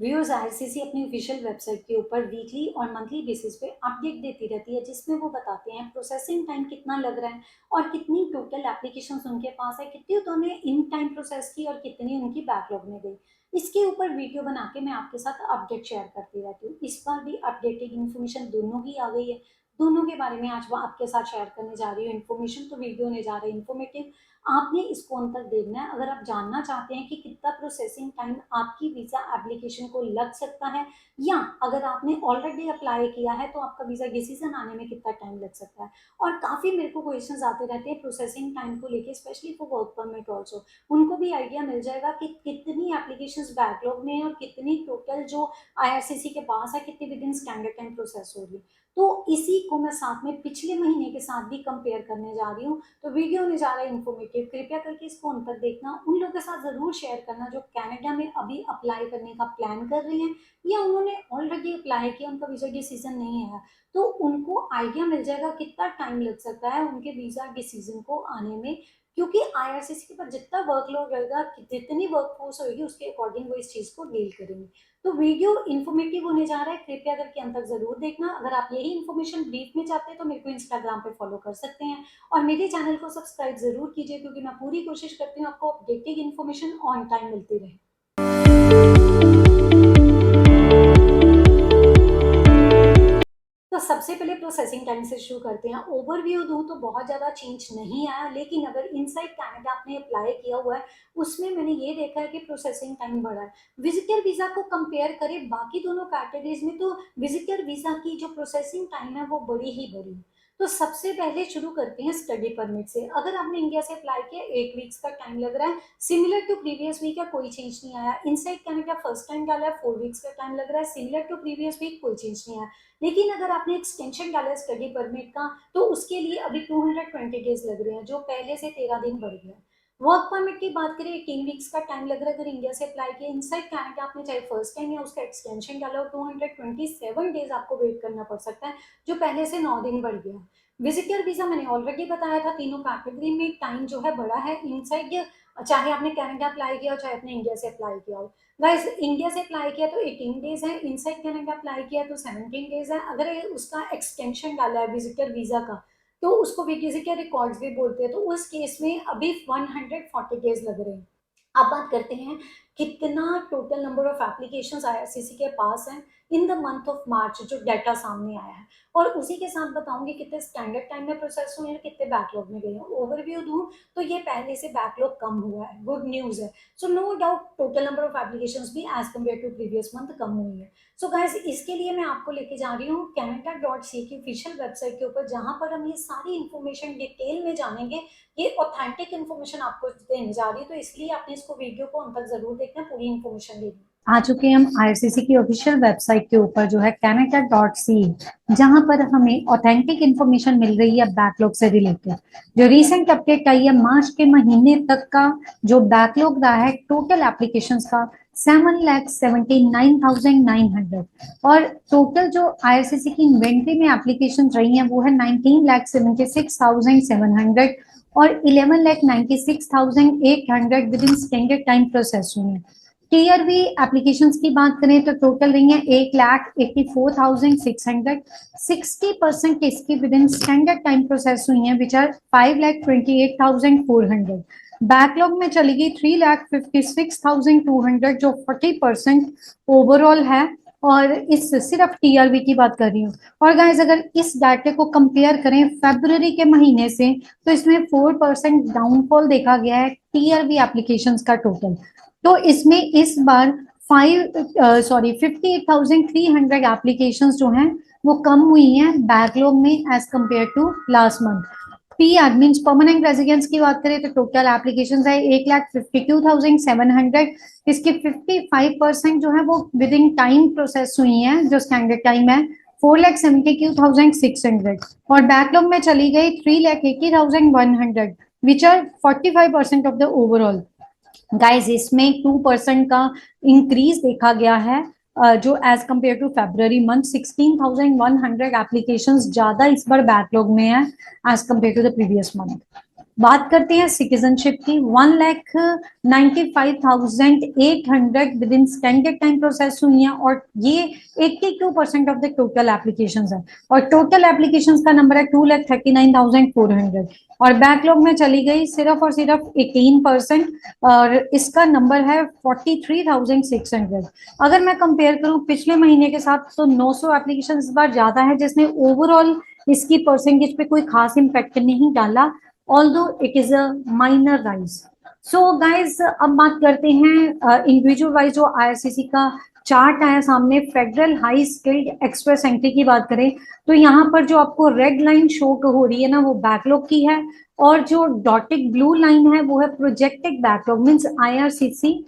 Viewers IRCC अपनी official website के ऊपर वीकली और मंथली बेसिस पे अपडेट देती रहती है, जिसमें वो बताते हैं प्रोसेसिंग टाइम कितना लग रहा है और कितनी टोटल एप्लीकेशंस उनके पास है, कितनी उन्होंने इन टाइम प्रोसेस की और कितनी उनकी बैकलॉग में गई। इसके ऊपर वीडियो बना के मैं आपके साथ अपडेट शेयर करती रहती हूँ। इस बार भी अपडेटेड इन्फॉर्मेशन दोनों की आ गई है। दोनों के बारे में आज वो आपके साथ शेयर करने जा रही हूँ इन्फॉर्मेशन, तो वीडियो होने जा रहा है इन्फॉर्मेटिव। आपने इसको अंत तक देखना है अगर आप जानना चाहते हैं कि कितना प्रोसेसिंग टाइम आपकी वीजा एप्लीकेशन को लग सकता है, या अगर आपने ऑलरेडी अप्लाई किया है तो आपका वीजा डिसीजन आने में कितना टाइम लग सकता है। और काफी मेरे को क्वेश्चंस आते रहते हैं प्रोसेसिंग टाइम को लेके, specially for work permit also. उनको भी आइडिया मिल जाएगा कि कितनी एप्लीकेशन बैकलॉग में है और कितनी टोटल जो आईआरसीसी के पास है कितनी with in standard time process होगी। तो इसी को मैं साथ में पिछले महीने के साथ भी कंपेयर करने जा रही हूँ। तो वीडियो होने जा रहा है इन्फॉर्मेटिव, कृपया करके इसको अंत तक देखना। उन लोगों के साथ जरूर शेयर करना जो कनाडा में अभी अप्लाई करने का प्लान कर रहे हैं या उन्होंने ऑलरेडी अप्लाई किया, उनका वीजा डिसीजन नहीं आया। तो उनको आइडिया मिल जाएगा कितना टाइम लग सकता है उनके वीजा डिसीजन को आने में, क्योंकि आईआरसीसी के पास जितना वर्कलोड रहेगा, जितनी वर्कफोर्स होगी, उसके अकॉर्डिंग वो इस चीज को डील करेंगे। तो वीडियो इन्फॉर्मेटिव होने जा रहा है, कृपया करके अंत तक जरूर देखना। अगर आप यही इन्फॉर्मेशन ब्रीफ में चाहते हैं तो मेरे को इंस्टाग्राम पे फॉलो कर सकते हैं और मेरे चैनल को सब्सक्राइब जरूर कीजिए, क्योंकि मैं पूरी कोशिश करती हूँ आपको अपडेटेड इन्फॉर्मेशन ऑन टाइम मिलती रहे। तो सबसे पहले प्रोसेसिंग टाइम से शुरू करते हैं। ओवरव्यू दूं तो बहुत ज़्यादा चेंज नहीं आया, लेकिन अगर इनसाइड कनाडा आपने अप्लाई किया हुआ है उसमें मैंने ये देखा है कि प्रोसेसिंग टाइम बढ़ा है। विजिटर वीज़ा को कंपेयर करें बाकी दोनों कैटेगरीज में तो विजिटर वीज़ा की जो प्रोसेसिंग टाइम है वो बड़ी ही बड़ी है। तो सबसे पहले शुरू करते हैं स्टडी परमिट से। अगर आपने इंडिया से अप्लाई किया 8 वीक्स का टाइम लग रहा है, सिमिलर टू प्रीवियस वीक है, कोई चेंज नहीं आया। इनसाइड कनाडा फर्स्ट टाइम डाला है, 4 वीक्स का टाइम लग रहा है, सिमिलर टू प्रीवियस वीक, कोई चेंज नहीं आया। लेकिन अगर आपने एक्सटेंशन डाला है स्टडी परमिट का तो उसके लिए अभी 220 डेज लग रहे हैं, जो पहले से 13 दिन बढ़ गया। वर्क परमिट की बात करें 18 वीक्स का टाइम लग रहा है अगर इंडिया से अप्लाई किया। इनसाइड कनाडा आपने चाहे फर्स्ट टाइम या उसका एक्सटेंशन डाला हो, 227 डेज आपको वेट करना पड़ सकता है, जो पहले से 9 दिन बढ़ गया। विजिटर वीजा मैंने ऑलरेडी बताया था, तीनों कैटेगरी में टाइम जो है बड़ा है इनसाइड, चाहे आपने कनाडा अप्लाई किया हो चाहे आपने इंडिया से अप्लाई किया हो। गाइस इंडिया से अप्लाई किया तो 18 डेज है, इनसाइड कनाडा अप्लाई किया तो 17 डेज है। अगर उसका एक्सटेंशन डाला है विजिटर वीजा का तो उसको विजिटर रिकॉर्ड्स भी बोलते हैं, तो उस केस में अभी 140 डेज लग रहे हैं। अब बात करते हैं कितना total number of applications IRCC के पास हैं in the month of March, जो डाटा सामने आया है, और उसी के साथ बताऊंगी कितने स्टैंडर्ड टाइम में प्रोसेस हुए हैं, कितने बैकलॉग में गए हैं। ओवरव्यू दूं तो ये पहले से बैकलॉग कम हुआ है, गुड न्यूज है। So no doubt total number of applications भी as compare to previous month कम हुई है। सो गाइस इसके लिए मैं आपको लेके जा रही हूँ canada.ca की ऑफिशियल वेबसाइट के ऊपर, जहां पर हम ये सारी इन्फॉर्मेशन डिटेल में जानेंगे। ये ऑथेंटिक इन्फॉर्मेशन आपको देने जा रही है, तो इसलिए आपने इसको वीडियो को अंत तक जरूर देखना, पूरी इन्फॉर्मेशन लेनी। आ चुके हैं हम आईआरसीसी की ऑफिशियल वेबसाइट के ऊपर जो है canada.ca, जहां पर हमें ऑथेंटिक इन्फॉर्मेशन मिल रही है बैकलॉग से रिलेटेड। जो रीसेंट अपडेट आई है मार्च के महीने तक का जो बैकलॉग रहा है टोटल एप्लीकेशंस का 7,79,900, और टोटल जो आईआरसीसी की इन्वेंट्री में एप्लीकेशन रही हैं वो है 19,76,700 और 11,96,800 with in standard time process हुई है। टीयर वी एप्लीकेशंस की बात करें तो टोटल रही है 1,84,600, 60% इसकी with in standard time process हुई है विच आर 5,28,400। बैकलॉग में चली गई 3,56,200 जो 40% ओवरऑल है, और इस सिर्फ टीआरवी की बात कर रही हूँ। और गाइस अगर इस डाटे को कंपेयर करें फरवरी के महीने से तो इसमें 4% डाउनफॉल देखा गया है टीआरवी एप्लीकेशंस का टोटल। तो इसमें इस बार 58,300 एप्लीकेशंस जो हैं वो कम हुई हैं बैकलॉग में as compare to last month. PR means permanent residence की बात करें तो टोटल एप्लीकेशंस है 1,52,700। इसके 55% जो है वो विद इन टाइम प्रोसेस हुई हैं, जो स्टैंडर्ड टाइम है 4,72,600, और बैकलॉग में चली गई 3,80,100 which are 45% of the overall. Guys इसमें 2% का इंक्रीज देखा गया है, जो as compare to February month 16,100 applications ज्यादा इस बार बैकलॉग में है as compare to the previous month. बात करते हैं सिटीजनशिप की। 1,95,800 within standard time process हुई हैं और ये 82% ऑफ द टोटल एप्लीकेशंस है और टोटल एप्लीकेशंस का नंबर है 2,39,400 और बैकलॉग में चली गई सिर्फ और सिर्फ 18% और इसका नंबर है 43,600। अगर मैं कंपेयर करूं पिछले महीने के साथ तो 900 एप्लीकेशन इस बार ज्यादा है जिसने ओवरऑल इसकी परसेंटेज पे कोई खास इम्पैक्ट नहीं डाला, although it is a minor rise. So guys, अब बात करते हैं इंडिविजुअल वाइज जो आईआरसीसी का चार्ट आया सामने, federal high skilled express entry की बात करें तो यहाँ पर जो आपको रेड लाइन शो हो रही है ना वो बैकलॉग की है और जो डॉटेड ब्लू लाइन है वो है प्रोजेक्टेड बैकलॉग, मीन्स आईआरसीसी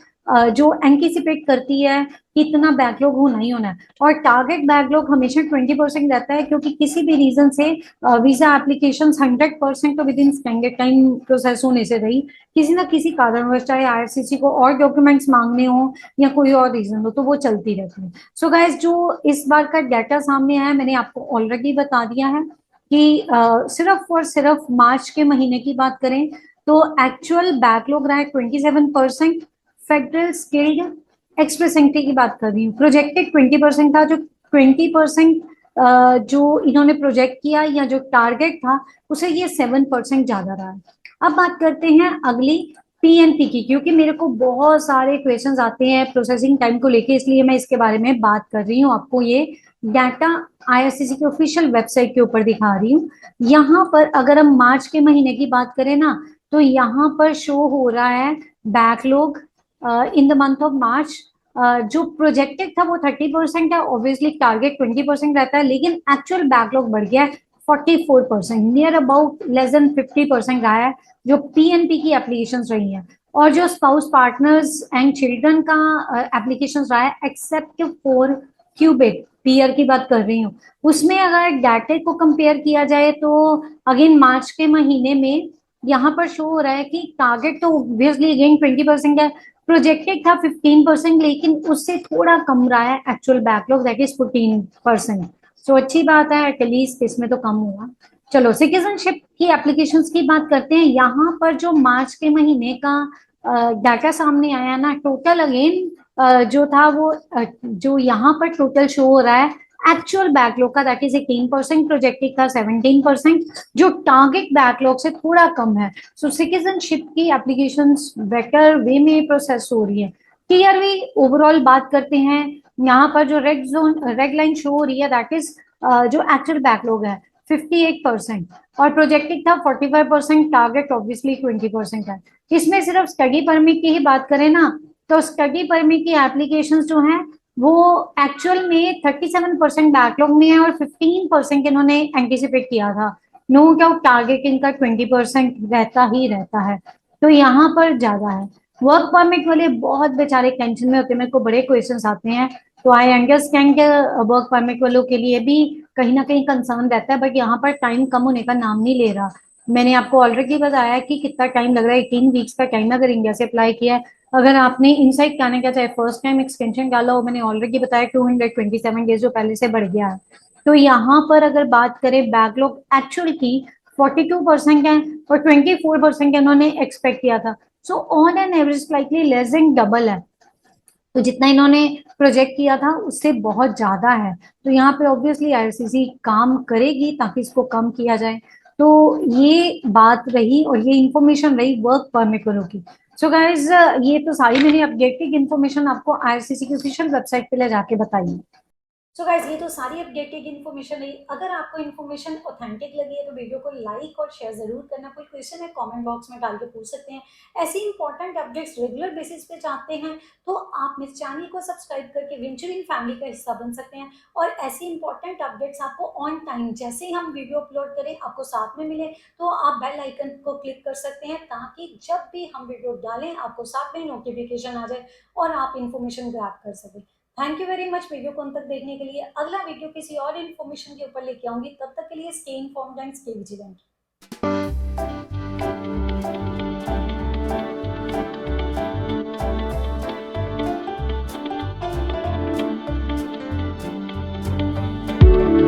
जो एंटिसिपेट करती है कि इतना बैकलॉग होना ही होना है और टारगेट बैकलॉग हमेशा 20% रहता है क्योंकि किसी भी रीजन से वीजा एप्लीकेशन 100% तो with in standard time process होने से रही, किसी ना किसी कारणवश चाहे आईआरसीसी को और डॉक्यूमेंट्स मांगने हो या कोई और रीजन हो तो वो चलती रहती है। सो गाइज जो इस बार का डाटा सामने आया मैंने आपको ऑलरेडी बता दिया है कि सिर्फ और सिर्फ मार्च के महीने की बात करें तो एक्चुअल बैकलॉग रहा है 27%। फेडरल स्किल्ड एक्सप्रेस एंट्री की बात कर रही हूँ, प्रोजेक्टेड 20% था, जो 20% जो इन्होंने प्रोजेक्ट किया या जो टारगेट था उसे ये 7% ज्यादा रहा है। अब बात करते हैं अगली पीएनपी की, क्योंकि मेरे को बहुत सारे क्वेश्चंस आते हैं प्रोसेसिंग टाइम को लेके, इसलिए मैं इसके बारे में बात कर रही हूँ। आपको ये डाटा आईआरसीसी की ऑफिशियल वेबसाइट के ऊपर दिखा रही हूँ। यहाँ पर अगर हम मार्च के महीने की बात करें ना तो यहाँ पर शो हो रहा है backlog in the month of March. जो प्रोजेक्टेड था वो 30% है, ऑब्वियसली टारगेट 20% रहता है, लेकिन एक्चुअल बैकलॉग बढ़ गया है 44%, नियर अबाउट लेस देन 50% रहा है जो पीएनपी की एप्लीकेशन रही है। और जो स्पाउस पार्टनर्स एंड चिल्ड्रन का एप्लीकेशन रहा है एक्सेप्ट फॉर क्यूबिक पीयर की बात कर रही हूँ, उसमें अगर डाटा को कंपेयर किया जाए तो अगेन मार्च के महीने में यहाँ पर शो हो रहा है कि टारगेट तो ऑब्वियसली अगेन 20% है, प्रोजेक्टेड था 15%, लेकिन उससे थोड़ा कम रहा है एक्चुअल बैकलॉग दैट इज 14%। सो अच्छी बात है, एटलीस्ट इसमें तो कम हुआ। चलो सिटीजनशिप की एप्लीकेशंस की बात करते हैं। यहाँ पर जो मार्च के महीने का डाटा सामने आया ना, टोटल अगेन जो था वो जो यहाँ पर टोटल शो हो रहा है एक्चुअल बैकलॉग का दैट इज 18%, प्रोजेक्टेड था 17%, जो टारगेट बैकलॉग से थोड़ा कम है। सो सिटीजनशिप की एप्लीकेशंस बेटर वे में प्रोसेस हो रही है। क्लियरली ओवरऑल बात करते हैं, यहाँ पर जो रेड लाइन शो हो रही है दैट इज जो एक्चुअल बैकलॉग है 58% और प्रोजेक्टेड था 45%, टारगेट ऑब्वियसली 20% है। इसमें सिर्फ स्टडी परमिट की ही बात करें ना तो स्टडी परमिट की एप्लीकेशंस जो हैं वो एक्चुअल में 37% बैकलॉग में है और 15% इन्होंने एंटिसिपेट किया था। नो डाउट टारगेट इनका 20% रहता ही रहता है, तो यहाँ पर ज्यादा है। वर्क परमिट वाले बहुत बेचारे टेंशन में होते हैं, मेरे को बड़े क्वेश्चंस आते हैं, तो आई अंडरस्टैंड वर्क परमिट वालों के लिए भी कहीं ना कहीं कंसर्न रहता है, बट यहाँ पर टाइम कम होने का नाम नहीं ले रहा। मैंने आपको ऑलरेडी बताया कि कितना टाइम लग रहा है, 18 वीक्स का टाइम अगर इंडिया से अप्लाई किया है। अगर आपने इनसाइड कैनेडा का चाहे फर्स्ट टाइम एक्सटेंशन डाला हो, मैंने ऑलरेडी बताया 227 डेज जो पहले से बढ़ गया है। तो यहाँ पर अगर बात करें बैकलॉग एक्चुअल की 42% है और 24% इन्होंने एक्सपेक्ट किया था। So on an average likely less than double है, तो जितना इन्होंने प्रोजेक्ट किया था उससे बहुत ज्यादा है। तो यहाँ पे ऑब्वियसली आईआरसीसी काम करेगी ताकि इसको कम किया जाए। तो ये बात रही और ये इंफॉर्मेशन रही वर्क परमिट वालों की। सो गाइज ये तो सारी मैंने अपडेटेड इन्फॉर्मेशन आपको आईआरसीसी की ऑफिशियल वेबसाइट पे ले जाके बताई। सो गाइज ये तो सारी अपडेटेड इन्फॉर्मेशन रही। अगर आपको इन्फॉर्मेशन ऑथेंटिक लगी है तो वीडियो को लाइक और शेयर जरूर करना। कोई क्वेश्चन है कमेंट बॉक्स में डाल के पूछ सकते हैं। ऐसी इंपॉर्टेंट अपडेट्स रेगुलर बेसिस पे चाहते हैं तो आप मेरे चैनल को सब्सक्राइब करके वेंचुरिंग फैमिली का हिस्सा बन सकते हैं और ऐसी इंपॉर्टेंट अपडेट्स आपको ऑन टाइम जैसे ही हम वीडियो अपलोड करें आपको साथ में मिले तो आप बेल आइकन को क्लिक कर सकते हैं ताकि जब भी हम वीडियो डालें आपको साथ में नोटिफिकेशन आ जाए और आप इन्फॉर्मेशन ग्रैब कर सकें। Thank you very much video को अंत तक देखने के लिए। अगला वीडियो किसी और इन्फॉर्मेशन के ऊपर लेके आऊंगी, तब तक के लिए stay informed and stay vigilant.